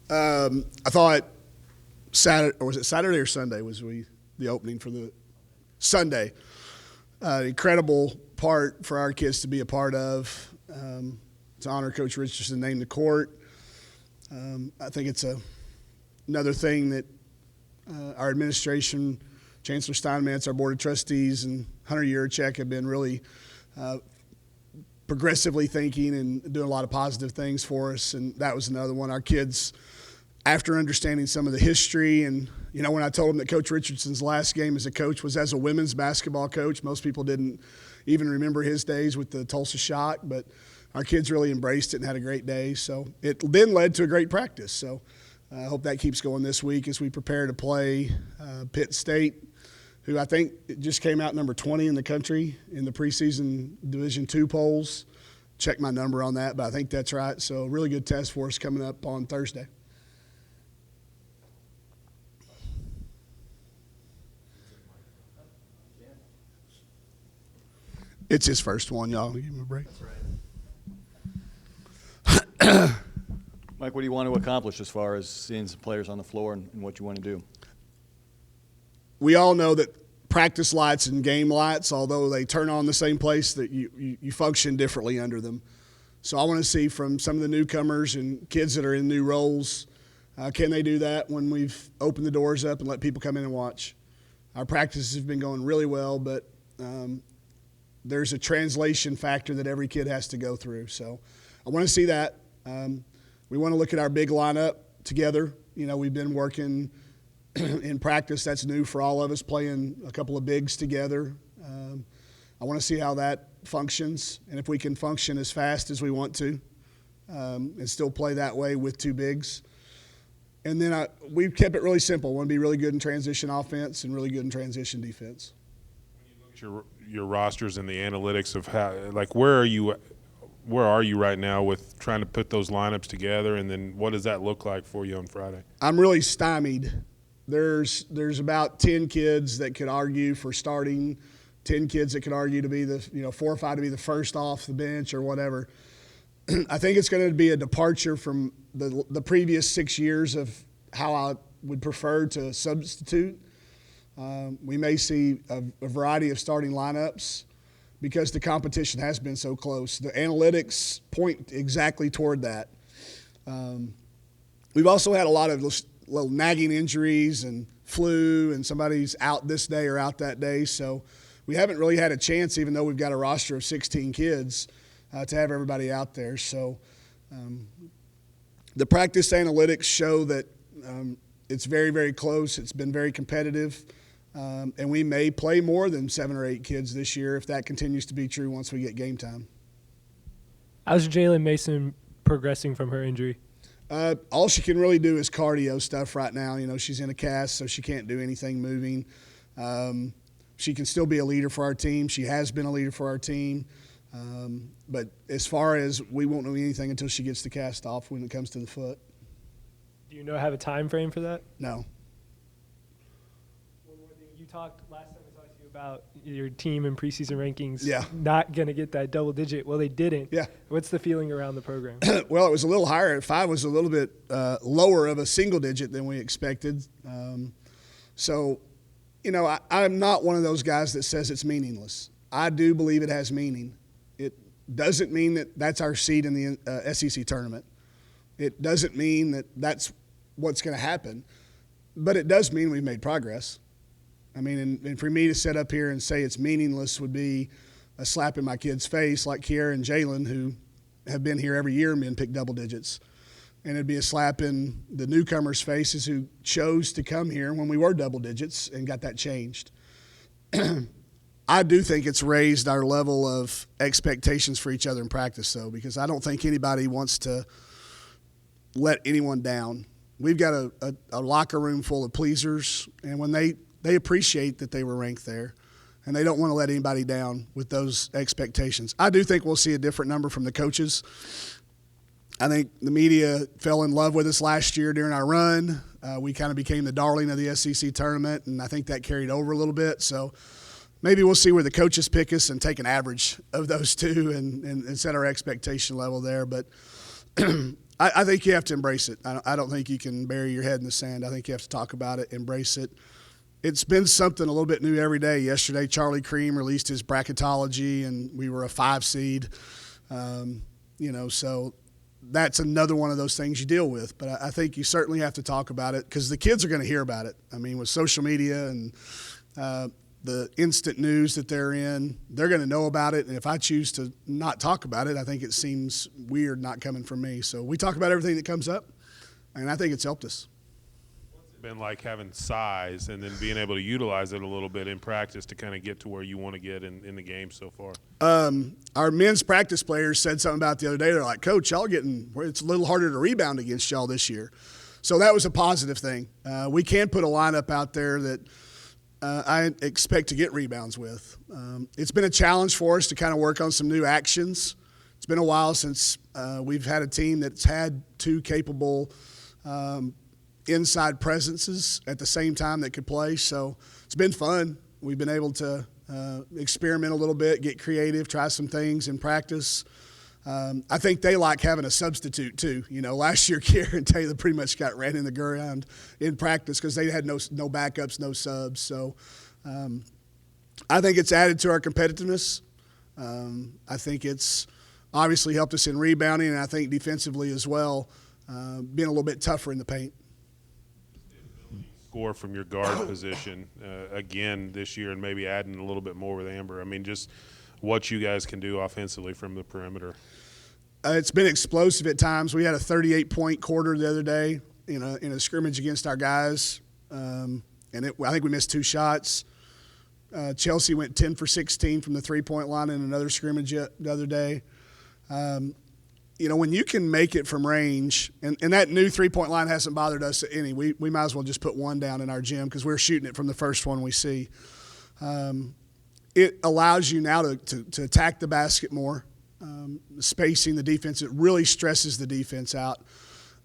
I thought Saturday, or was it Saturday or Sunday? The opening for the Sunday? Incredible part for our kids to be a part of. To honor Coach Richardson named the court. I think it's another thing that our administration, Chancellor Steinmetz, our board of trustees, and Hunter Yurchek have been really progressively thinking and doing a lot of positive things for us. And that was another one. Our kids, after understanding some of the history, and when I told them that Coach Richardson's last game as a coach was as a women's basketball coach, most people didn't even remember his days with the Tulsa Shock, but our kids really embraced it and had a great day. So it then led to a great practice. So I hope that keeps going this week as we prepare to play Pitt State, who I think just came out number 20 in the country in the preseason Division II polls. Check my number on that, but I think that's right. So really good test for us coming up on Thursday. It's his first one, y'all. Give him a break. That's right. Mike, what do you want to accomplish as far as seeing some players on the floor and what you want to do? We all know that practice lights and game lights, although they turn on the same place, that you function differently under them. So I want to see from some of the newcomers and kids that are in new roles, can they do that when we've opened the doors up and let people come in and watch? Our practices have been going really well, but there's a translation factor that every kid has to go through. So I want to see that. We want to look at our big lineup together. We've been working in practice. That's new for all of us, playing a couple of bigs together. I want to see how that functions, and if we can function as fast as we want to and still play that way with two bigs. And then we've kept it really simple. We want to be really good in transition offense and really good in transition defense. When you look at your rosters and the analytics of how, where are you right now with trying to put those lineups together, and then what does that look like for you on Friday? I'm really stymied. There's about 10 kids that could argue for starting, 10 kids that could argue to be the 4 or 5 to be the first off the bench or whatever. I think it's going to be a departure from the previous 6 years of how I would prefer to substitute. We may see a variety of starting lineups because the competition has been so close. The analytics point exactly toward that. We've also had a lot of little nagging injuries and flu, and somebody's out this day or out that day. So we haven't really had a chance, even though we've got a roster of 16 kids, to have everybody out there. So the practice analytics show that it's very, very close. It's been very competitive. And we may play more than 7 or 8 kids this year if that continues to be true once we get game time. How's Jalen Mason progressing from her injury? All she can really do is cardio stuff right now. She's in a cast, so she can't do anything moving. She can still be a leader for our team. She has been a leader for our team. But as far as we won't know anything until she gets the cast off when it comes to the foot. Do you have a time frame for that? No. You talked last time I talked to you about your team in preseason rankings not going to get that double digit. Well, they didn't. Yeah. What's the feeling around the program? Well, it was a little higher. 5 was a little bit lower of a single digit than we expected. So, I'm not one of those guys that says it's meaningless. I do believe it has meaning. It doesn't mean that that's our seed in the SEC tournament. It doesn't mean that that's what's going to happen. But it does mean we've made progress. I mean, and for me to sit up here and say it's meaningless would be a slap in my kid's face, like Kiera and Jalen, who have been here every year and been picked double digits. And it'd be a slap in the newcomers' faces who chose to come here when we were double digits and got that changed. I do think it's raised our level of expectations for each other in practice, though, because I don't think anybody wants to let anyone down. We've got a locker room full of pleasers, and when they appreciate that they were ranked there, and they don't want to let anybody down with those expectations. I do think we'll see a different number from the coaches. I think the media fell in love with us last year during our run. We kind of became the darling of the SEC tournament, and I think that carried over a little bit. So maybe we'll see where the coaches pick us and take an average of those two and set our expectation level there. But I think you have to embrace it. I don't think you can bury your head in the sand. I think you have to talk about it, embrace it. It's been something a little bit new every day. Yesterday, Charlie Cream released his bracketology, and we were a 5 seed. So that's another one of those things you deal with. But I think you certainly have to talk about it because the kids are going to hear about it. I mean, with social media and the instant news that they're in, they're going to know about it. And if I choose to not talk about it, I think it seems weird not coming from me. So we talk about everything that comes up, and I think it's helped us. Been like having size and then being able to utilize it a little bit in practice to kind of get to where you want to get in the game so far? Our men's practice players said something about it the other day. They're like, Coach, it's a little harder to rebound against y'all this year. So that was a positive thing. We can put a lineup out there that I expect to get rebounds with. It's been a challenge for us to kind of work on some new actions. It's been a while since we've had a team that's had 2 capable inside presences at the same time that could play. So it's been fun. We've been able to experiment a little bit, get creative, try some things in practice. I think they like having a substitute too. Last year, Kier and Taylor pretty much got ran in the ground in practice because they had no backups, no subs. So I think it's added to our competitiveness. I think it's obviously helped us in rebounding, and I think defensively as well, being a little bit tougher in the paint. Score from your guard position again this year and maybe adding a little bit more with Amber. I mean, just what you guys can do offensively from the perimeter. It's been explosive at times. We had a 38-point quarter the other day in a scrimmage against our guys, I think we missed 2 shots. Chelsea went 10 for 16 from the three-point line in another scrimmage the other day. When you can make it from range, and that new three-point line hasn't bothered us any. We might as well just put 1 down in our gym because we're shooting it from the first one we see. It allows you now to attack the basket more, spacing the defense. It really stresses the defense out.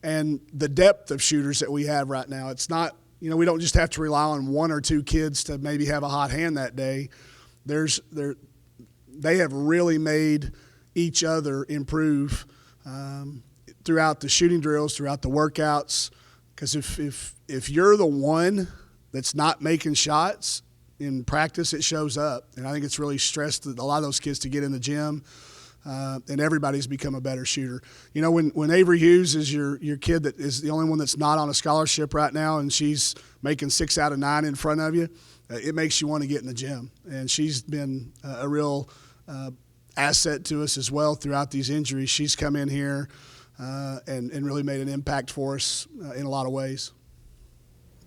And the depth of shooters that we have right now, it's not, we don't just have to rely on 1 or 2 kids to maybe have a hot hand that day. They have really made each other improve throughout the shooting drills, throughout the workouts. Because if you're the one that's not making shots in practice, it shows up. And I think it's really stressed a lot of those kids to get in the gym, and everybody's become a better shooter. When Avery Hughes is your kid that is the only one that's not on a scholarship right now, and she's making 6 out of 9 in front of you, it makes you want to get in the gym. And she's been a real asset to us as well throughout these injuries. She's come in here and really made an impact for us in a lot of ways.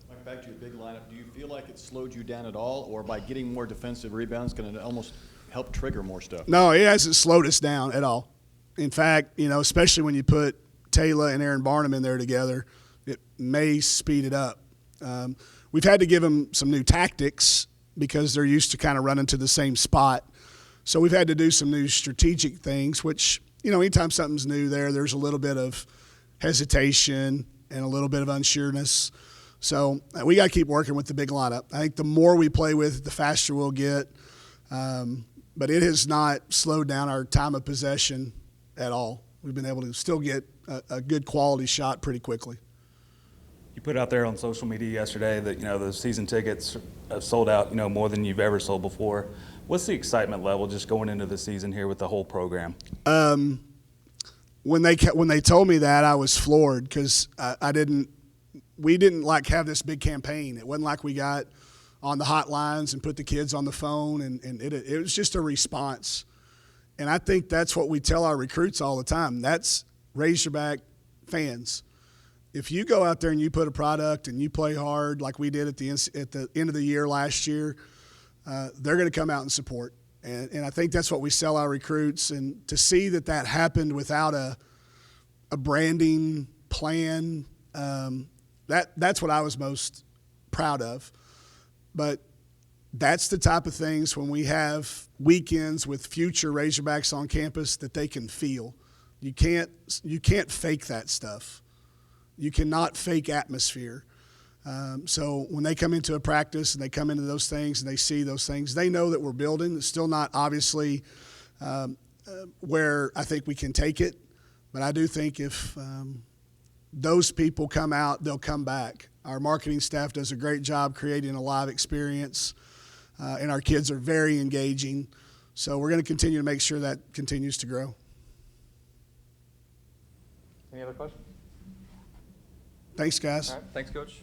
Mike, back to your big lineup. Do you feel like it slowed you down at all, or by getting more defensive rebounds, going to almost help trigger more stuff? No, it hasn't slowed us down at all. In fact, especially when you put Taylor and Aaron Barnum in there together, it may speed it up. We've had to give them some new tactics because they're used to kind of running to the same spot. So we've had to do some new strategic things, which, anytime something's new there's a little bit of hesitation and a little bit of unsureness. So we got to keep working with the big lineup. I think the more we play with it, the faster we'll get. But it has not slowed down our time of possession at all. We've been able to still get a good quality shot pretty quickly. You put out there on social media yesterday that, the season tickets have sold out, more than you've ever sold before. What's the excitement level just going into the season here with the whole program? When they told me that, I was floored because we didn't have this big campaign. It wasn't like we got on the hotlines and put the kids on the phone, and it was just a response. And I think that's what we tell our recruits all the time. That's Razorback fans. If you go out there and you put a product and you play hard like we did at the end of the year last year, they're going to come out and support. And I think that's what we sell our recruits. And to see that happened without a branding plan, that's what I was most proud of. But that's the type of things when we have weekends with future Razorbacks on campus that they can feel. You can't fake that stuff. You cannot fake atmosphere. So when they come into a practice and they come into those things and they see those things, they know that we're building. It's still not obviously where I think we can take it, But I do think if those people come out, they'll come back. Our marketing staff does a great job creating a live experience, and our kids are very engaging. So we're going to continue to make sure that continues to grow. Any other questions? Thanks, guys. All right, thanks, Coach.